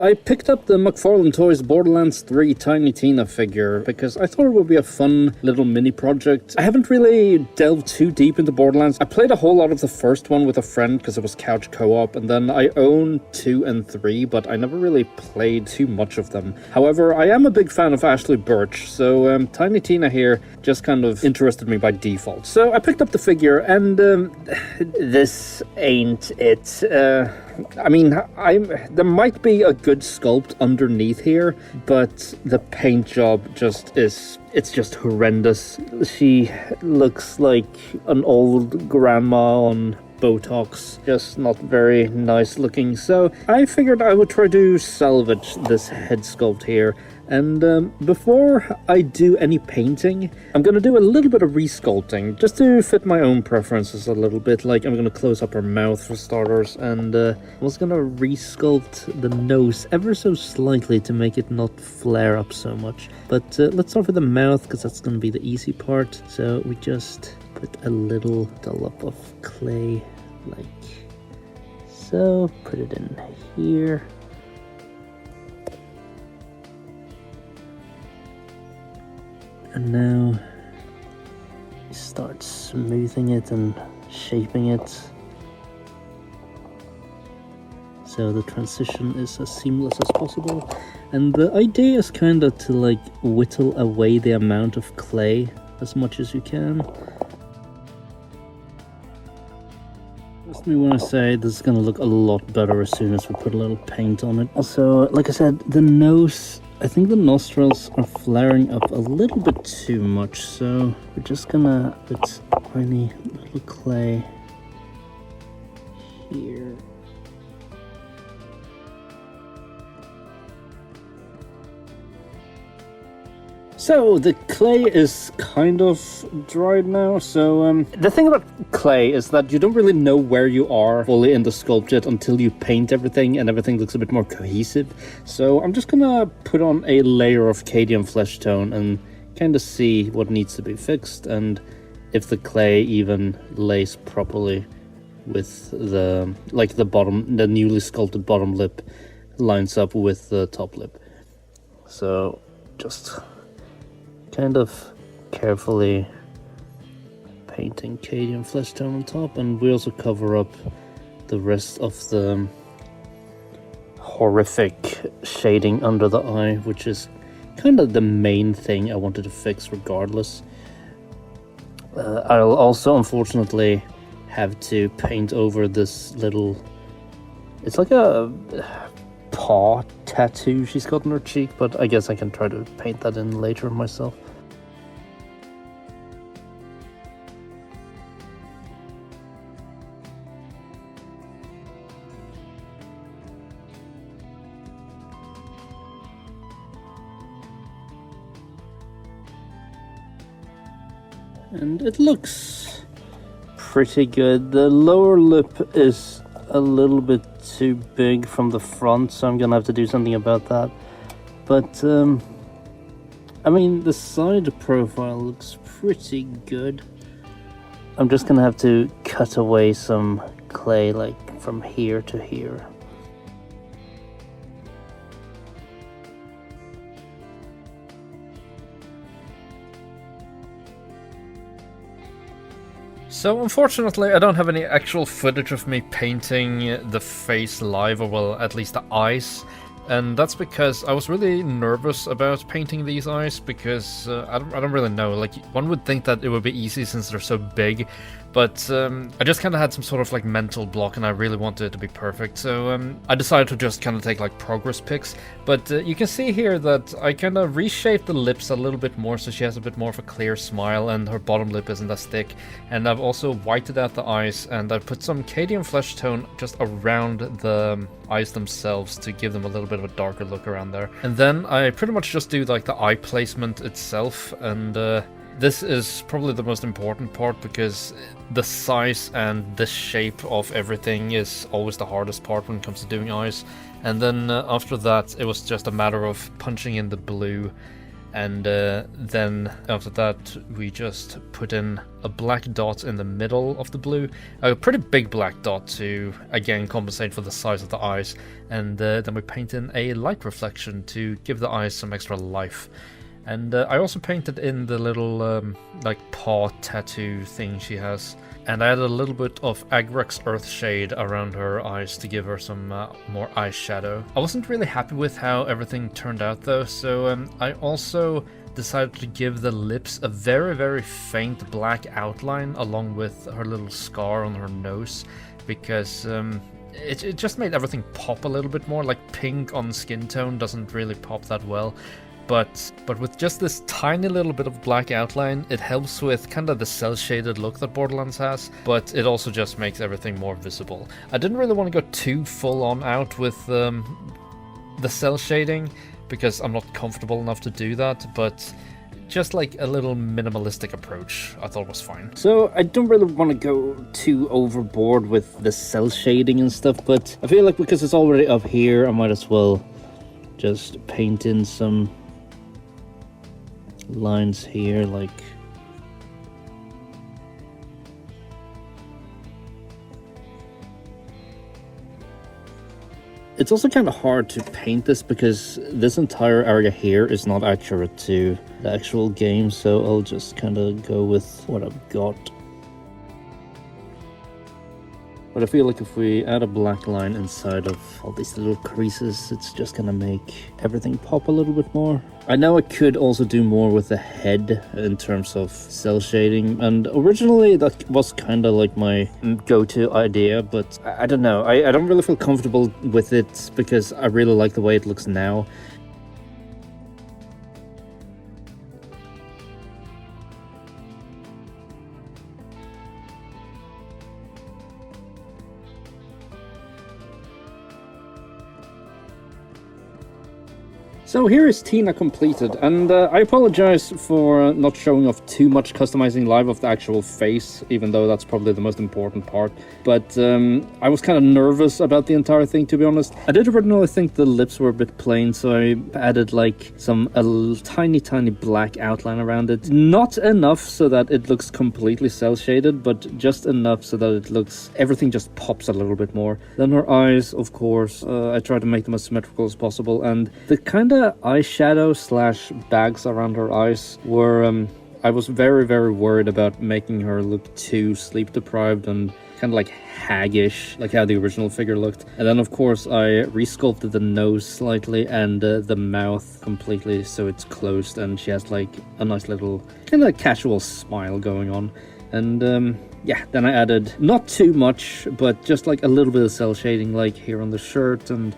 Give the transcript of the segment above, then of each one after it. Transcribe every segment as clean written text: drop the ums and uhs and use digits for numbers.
I picked up the McFarlane Toys Borderlands 3 Tiny Tina figure because I thought it would be a fun little mini project. I haven't really delved too deep into Borderlands. I played a whole lot of the first one with a friend because it was couch co-op, and then I own 2 and 3, but I never really played too much of them. However, I am a big fan of Ashley Birch, so Tiny Tina here just kind of interested me by default. So I picked up the figure, and this ain't it. I mean, there might be a good sculpt underneath here, but the paint job it's just horrendous. She looks like an old grandma on Botox, just not very nice looking. So I figured I would try to salvage this head sculpt here. And before I do any painting, I'm going to do a little bit of resculpting, just to fit my own preferences a little bit. Like, I'm going to close up her mouth for starters, and I was going to resculpt the nose ever so slightly to make it not flare up so much. But let's start with the mouth, because that's going to be the easy part. So we just put a little dollop of clay, like so. Put it in here. And now start smoothing it and shaping it so the transition is as seamless as possible. And the idea is kind of to like whittle away the amount of clay as much as you can. Just me want to say this is going to look a lot better as soon as we put a little paint on it. Also, like I said, the nose, I think the nostrils are flaring up a little bit too much, so we're just gonna put tiny little clay here. So the clay is kind of dried now, so the thing about clay is that you don't really know where you are fully in the sculpt yet until you paint everything and everything looks a bit more cohesive. So I'm just gonna put on a layer of Cadian flesh tone and kind of see what needs to be fixed and if the clay even lays properly with the, like the bottom, the newly sculpted bottom lip lines up with the top lip. So just kind of carefully painting Cadian flesh tone on top, and we also cover up the rest of the horrific shading under the eye, which is kind of the main thing I wanted to fix regardless. I'll also unfortunately have to paint over this little, it's like a paw tattoo she's got on her cheek, but I guess I can try to paint that in later myself. And it looks pretty good. The lower lip is a little bit too big from the front, so I'm gonna have to do something about that. But I mean, the side profile looks pretty good. I'm just gonna have to cut away some clay, like from here to here. So unfortunately I don't have any actual footage of me painting the face live, or well, at least the eyes. And that's because I was really nervous about painting these eyes, because I don't really know, like one would think that it would be easy since they're so big, but I just kind of had some sort of like mental block and I really wanted it to be perfect, so I decided to just kind of take like progress pics. But you can see here that I kind of reshaped the lips a little bit more so she has a bit more of a clear smile and her bottom lip isn't as thick, and I've also whited out the eyes and I've put some Cadian flesh tone just around the eyes themselves to give them a little bit of a darker look around there. And then I pretty much just do like the eye placement itself, and this is probably the most important part because the size and the shape of everything is always the hardest part when it comes to doing eyes. And then after that it was just a matter of punching in the blue And then after that we just put in a black dot in the middle of the blue, a pretty big black dot to again compensate for the size of the eyes, and then we paint in a light reflection to give the eyes some extra life. And I also painted in the little like paw tattoo thing she has, and I added a little bit of Agrex Earthshade around her eyes to give her some more eyeshadow. I wasn't really happy with how everything turned out though, so I also decided to give the lips a very, very faint black outline along with her little scar on her nose, because it just made everything pop a little bit more. Like pink on skin tone doesn't really pop that well. But with just this tiny little bit of black outline, it helps with kind of the cel-shaded look that Borderlands has, but it also just makes everything more visible. I didn't really want to go too full on out with the cel shading, because I'm not comfortable enough to do that, but just like a little minimalistic approach I thought was fine. So I don't really want to go too overboard with the cel shading and stuff, but I feel like because it's already up here, I might as well just paint in some lines here, like it's also kind of hard to paint this because this entire area here is not accurate to the actual game, so I'll just kind of go with what I've got. But I feel like if we add a black line inside of all these little creases, it's just gonna make everything pop a little bit more. I know I could also do more with the head in terms of cel shading, and originally that was kind of like my go-to idea, but I don't know. I don't really feel comfortable with it because I really like the way it looks now. So here is Tina completed, and I apologize for not showing off too much customizing live of the actual face, even though that's probably the most important part. But I was kind of nervous about the entire thing, to be honest. I did originally think the lips were a bit plain, so I added like a tiny black outline around it. Not enough so that it looks completely cel shaded, but just enough so that it looks, everything just pops a little bit more. Then her eyes, of course, I tried to make them as symmetrical as possible, and the kind of eyeshadow slash bags around her eyes were I was very worried about making her look too sleep deprived and kind of like haggish, like how the original figure looked. And then of course I resculpted the nose slightly and the mouth completely so it's closed, and she has like a nice little kind of casual smile going on. And yeah, then I added not too much, but just like a little bit of cel shading, like here on the shirt and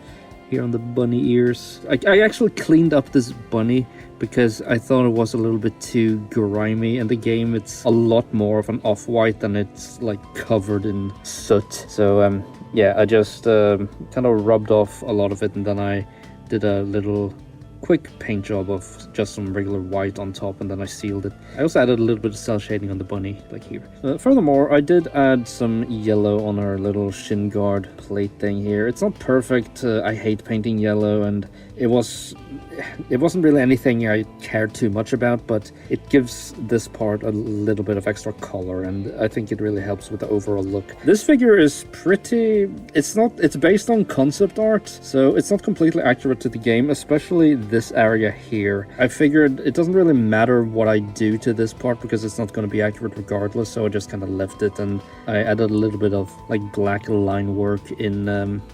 here on the bunny ears. I actually cleaned up this bunny because I thought it was a little bit too grimy. In the game it's a lot more of an off-white and it's like covered in soot. So yeah, I just kind of rubbed off a lot of it, and then I did a little quick paint job of just some regular white on top, and then I sealed it. I also added a little bit of cel shading on the bunny, like here. Furthermore, I did add some yellow on our little shin guard plate thing here. It's not perfect. I hate painting yellow, and it wasn't really anything I cared too much about, but it gives this part a little bit of extra color, and I think it really helps with the overall look. This figure is pretty... It's based on concept art, so it's not completely accurate to the game, especially this area here. I figured it doesn't really matter what I do to this part because it's not going to be accurate regardless, so I just kind of left it, and I added a little bit of like black line work in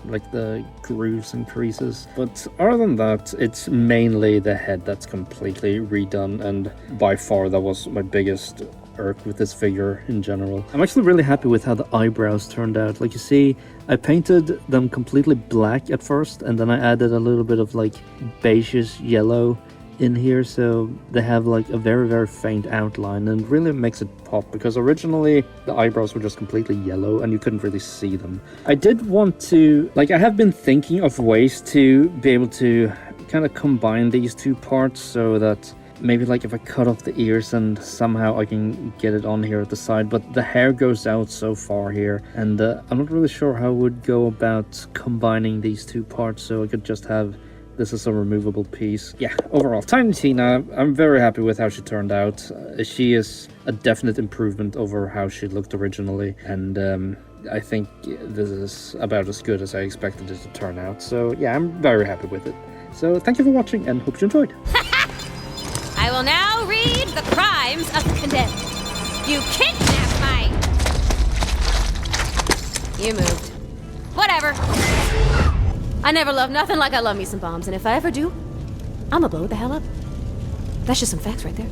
like the grooves and creases. But other than that, it's mainly the head that's completely redone, and by far that was my biggest irk with this figure in general. I'm actually really happy with how the eyebrows turned out. Like you see, I painted them completely black at first, and then I added a little bit of like beigeish yellow in here, so they have like a very faint outline, and really makes it pop, because originally the eyebrows were just completely yellow and you couldn't really see them. I did want to, like, I have been thinking of ways to be able to kind of combine these two parts so that maybe like if I cut off the ears and somehow I can get it on here at the side, but the hair goes out so far here, and I'm not really sure how I would go about combining these two parts so I could just have This is a removable piece. Yeah, overall, Tiny Tina, I'm very happy with how she turned out. She is a definite improvement over how she looked originally, and I think this is about as good as I expected it to turn out. So yeah, I'm very happy with it. So thank you for watching, and hope you enjoyed. I will now read the crimes of the condemned. You kidnapped my... You moved. Whatever. I never loved nothing like I love me some bombs, and if I ever do, I'ma blow it the hell up. That's just some facts right there.